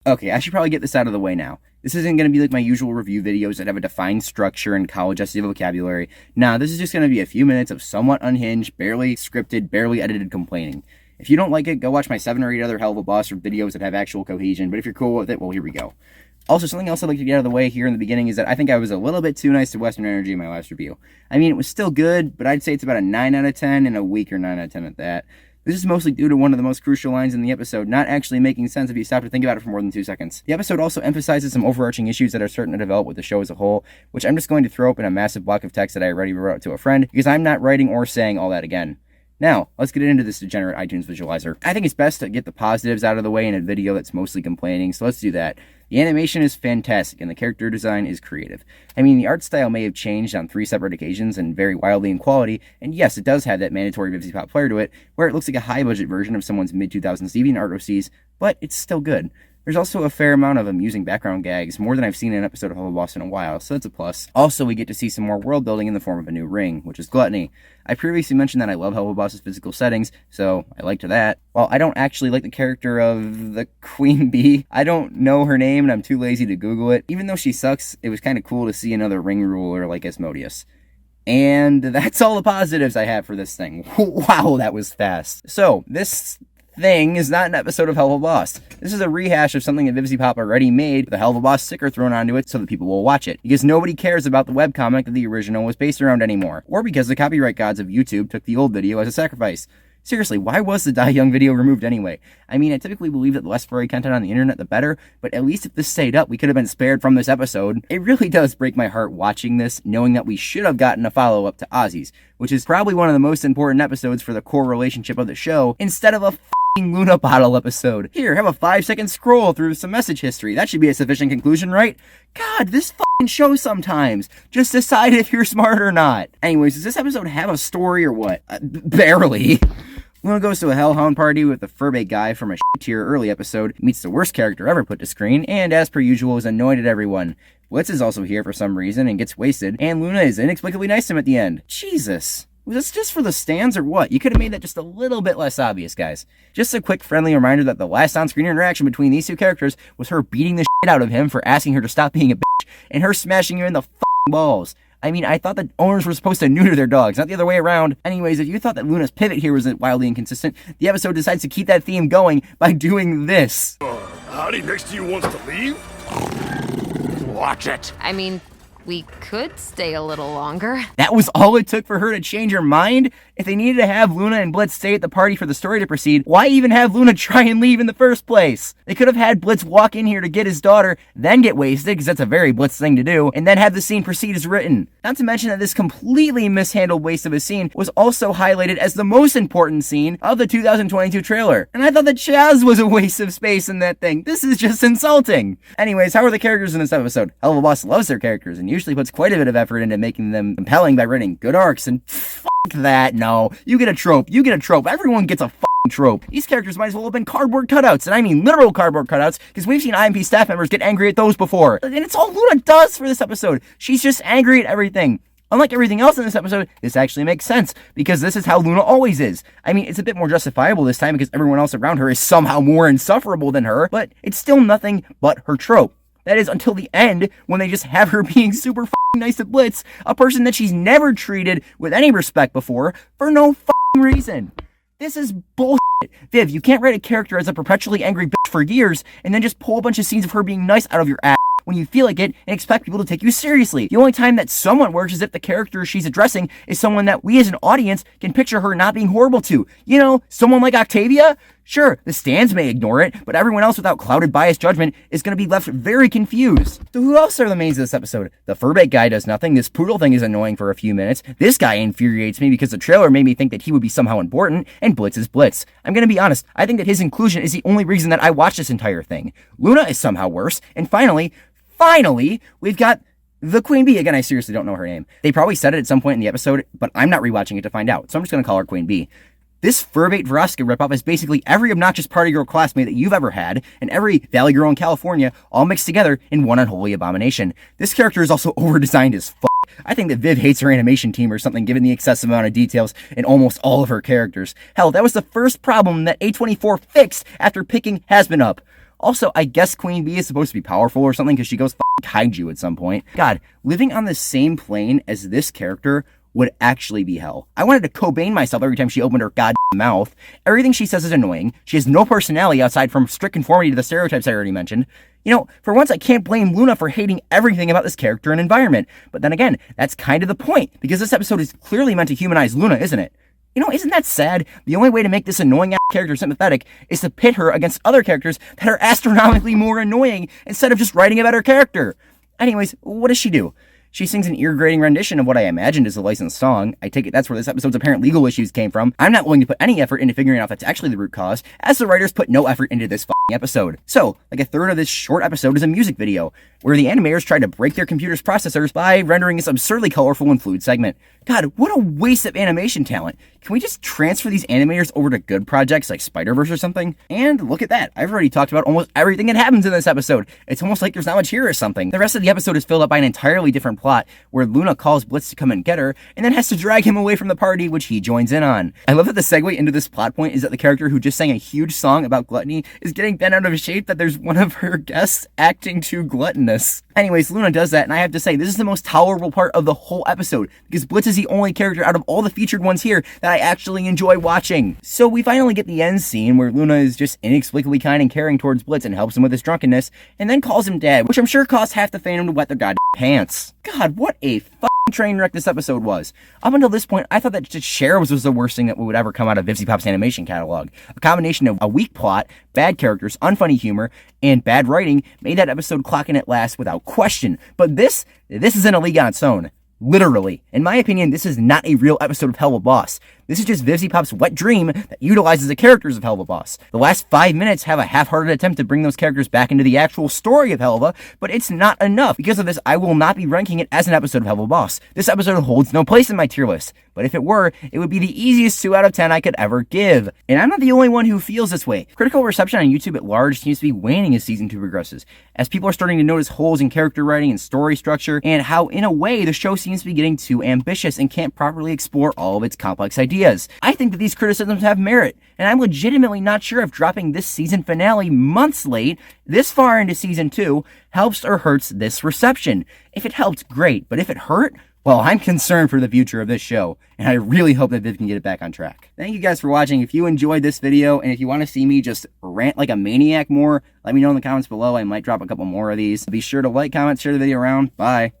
Okay, I should probably get this out of the way now. This isn't going to be like my usual review videos that have a defined structure and college-esque vocabulary. Nah, this is just going to be a few minutes of somewhat unhinged, barely scripted, barely edited complaining. If you don't like it, go watch my 7 or 8 other Helluva Boss videos that have actual cohesion, but if you're cool with it, well, here we go. Also, something else I'd like to get out of the way here in the beginning is that I think I was a little bit too nice to Western Energy in my last review. I mean, it was still good, but I'd say it's about a 9 out of 10 and a weaker 9 out of 10 at that. This is mostly due to one of the most crucial lines in the episode not actually making sense if you stop to think about it for more than 2 seconds. The episode also emphasizes some overarching issues that are starting to develop with the show as a whole, which I'm just going to throw up in a massive block of text that I already wrote out to a friend, because I'm not writing or saying all that again. Now, let's get into this degenerate iTunes visualizer. I think it's best to get the positives out of the way in a video that's mostly complaining, so let's do that. The animation is fantastic, and the character design is creative. I mean, the art style may have changed on 3 separate occasions and vary wildly in quality, and yes, it does have that mandatory Vivzy Pop flair to it, where it looks like a high-budget version of someone's mid-2000s deviant art OCs, but it's still good. There's also a fair amount of amusing background gags, more than I've seen in an episode of Helluva Boss in a while, so that's a plus. Also, we get to see some more world building in the form of a new ring, which is Gluttony. I previously mentioned that I love Helluva Boss's physical settings, so I liked that. While I don't actually like the character of the Queen Bee, I don't know her name and I'm too lazy to Google it. Even though she sucks, it was kind of cool to see another ring ruler like Asmodeus. And that's all the positives I have for this thing. Wow, that was fast. So, this thing is not an episode of Helluva Boss. This is a rehash of something that Vivzy Pop already made with a Helluva Boss sticker thrown onto it so that people will watch it. Because nobody cares about the webcomic that the original was based around anymore. Or because the copyright gods of YouTube took the old video as a sacrifice. Seriously, why was the Die Young video removed anyway? I mean, I typically believe that the less furry content on the internet, the better, but at least if this stayed up, we could have been spared from this episode. It really does break my heart watching this, knowing that we should have gotten a follow-up to Ozzy's, which is probably one of the most important episodes for the core relationship of the show, instead of a Luna bottle episode. Here, have a 5-second scroll through some message history. That should be a sufficient conclusion, right? God, this show sometimes. Just decide if you're smart or not. Anyways, does this episode have a story or what? Barely. Luna goes to a hellhound party with the furbait guy from a shit-tier early episode, meets the worst character ever put to screen, and as per usual is annoyed at everyone. Blitz is also here for some reason and gets wasted, and Luna is inexplicably nice to him at the end. Jesus. Was this just for the stands or what? You could have made that just a little bit less obvious, guys. Just a quick friendly reminder that the last on-screen interaction between these two characters was her beating the shit out of him for asking her to stop being a bitch, and her smashing him in the balls. I mean, I thought that owners were supposed to neuter their dogs, not the other way around. Anyways, if you thought that Luna's pivot here was wildly inconsistent, the episode decides to keep that theme going by doing this. Howdy next to you wants to leave? Watch it. I mean, we could stay a little longer. That was all it took for her to change her mind? If they needed to have Luna and Blitz stay at the party for the story to proceed, why even have Luna try and leave in the first place? They could have had Blitz walk in here to get his daughter, then get wasted, because that's a very Blitz thing to do, and then have the scene proceed as written. Not to mention that this completely mishandled waste of a scene was also highlighted as the most important scene of the 2022 trailer. And I thought that Chaz was a waste of space in that thing. This is just insulting. Anyways, how are the characters in this episode? Helluva Boss loves their characters and usually puts quite a bit of effort into making them compelling by writing good arcs, and that, no. You get a trope. Everyone gets a trope. These characters might as well have been cardboard cutouts, and I mean literal cardboard cutouts, because we've seen IMP staff members get angry at those before. And it's all Luna does for this episode. She's just angry at everything. Unlike everything else in this episode, this actually makes sense, because this is how Luna always is. I mean, it's a bit more justifiable this time because everyone else around her is somehow more insufferable than her, but it's still nothing but her trope. That is, until the end, when they just have her being super nice to Blitz, a person that she's never treated with any respect before, for no reason. This is bullshit. Viv, you can't write a character as a perpetually angry bitch for years, and then just pull a bunch of scenes of her being nice out of your ass when you feel like it and expect people to take you seriously. The only time that somewhat works is if the character she's addressing is someone that we as an audience can picture her not being horrible to. You know, someone like Octavia? Sure, the stands may ignore it, but everyone else without clouded biased judgment is going to be left very confused. So who else are the mains of this episode? The furbait guy does nothing, this poodle thing is annoying for a few minutes, this guy infuriates me because the trailer made me think that he would be somehow important, and Blitz is Blitz. I'm going to be honest, I think that his inclusion is the only reason that I watched this entire thing. Luna is somehow worse, and finally, we've got the Queen Bee. Again, I seriously don't know her name. They probably said it at some point in the episode, but I'm not rewatching it to find out, so I'm just going to call her Queen Bee. This furbait Veroska ripoff is basically every obnoxious party girl classmate that you've ever had, and every valley girl in California, all mixed together in one unholy abomination. This character is also over-designed as fuck. I think that Viv hates her animation team or something, given the excessive amount of details in almost all of her characters. Hell, that was the first problem that A24 fixed after picking Hasbin up. Also, I guess Queen Bee is supposed to be powerful or something because she goes kaiju at some point. God, living on the same plane as this character would actually be hell. I wanted to Cobain myself every time she opened her goddamn mouth. Everything she says is annoying. She has no personality outside from strict conformity to the stereotypes I already mentioned. You know, for once I can't blame Luna for hating everything about this character and environment. But then again, that's kind of the point, because this episode is clearly meant to humanize Luna, isn't it? You know, isn't that sad? The only way to make this annoying character sympathetic is to pit her against other characters that are astronomically more annoying instead of just writing a better character. Anyways, what does she do? She sings an ear-grating rendition of what I imagined is a licensed song. I take it that's where this episode's apparent legal issues came from. I'm not willing to put any effort into figuring out if that's actually the root cause, as the writers put no effort into this episode. So, like a third of this short episode is a music video, where the animators tried to break their computer's processors by rendering this absurdly colorful and fluid segment. God, what a waste of animation talent. Can we just transfer these animators over to good projects like Spider-Verse or something? And look at that, I've already talked about almost everything that happens in this episode. It's almost like there's not much here or something. The rest of the episode is filled up by an entirely different plot, where Luna calls Blitz to come and get her, and then has to drag him away from the party, which he joins in on. I love that the segue into this plot point is that the character who just sang a huge song about gluttony is getting bent out of shape that there's one of her guests acting too gluttonous. Anyways, Luna does that, and I have to say, this is the most tolerable part of the whole episode, because Blitz is the only character out of all the featured ones here that I actually enjoy watching. So we finally get the end scene where Luna is just inexplicably kind and caring towards Blitz and helps him with his drunkenness, and then calls him dad, which I'm sure caused half the fandom to wet their goddamn pants. God, what a train wreck this episode was. Up until this point, I thought that just Sheriffs was the worst thing that would ever come out of Vivzy Pop's animation catalog. A combination of a weak plot, bad characters, unfunny humor, and bad writing made that episode clock in at last without question. But this is in a league on its own. Literally. In my opinion, this is not a real episode of Helluva Boss. This is just Vivzy Pop's wet dream that utilizes the characters of Helluva Boss. The last 5 minutes have a half-hearted attempt to bring those characters back into the actual story of Helluva, but it's not enough. Because of this, I will not be ranking it as an episode of Helluva Boss. This episode holds no place in my tier list, but if it were, it would be the easiest 2 out of 10 I could ever give. And I'm not the only one who feels this way. Critical reception on YouTube at large seems to be waning as season 2 progresses, as people are starting to notice holes in character writing and story structure, and how, in a way, the show seems to be getting too ambitious and can't properly explore all of its complex ideas. I think that these criticisms have merit, and I'm legitimately not sure if dropping this season finale months late, this far into season 2, helps or hurts this reception. If it helped, great, but if it hurt, well, I'm concerned for the future of this show, and I really hope that Viv can get it back on track. Thank you guys for watching. If you enjoyed this video, and if you want to see me just rant like a maniac more, let me know in the comments below. I might drop a couple more of these. Be sure to like, comment, share the video around. Bye.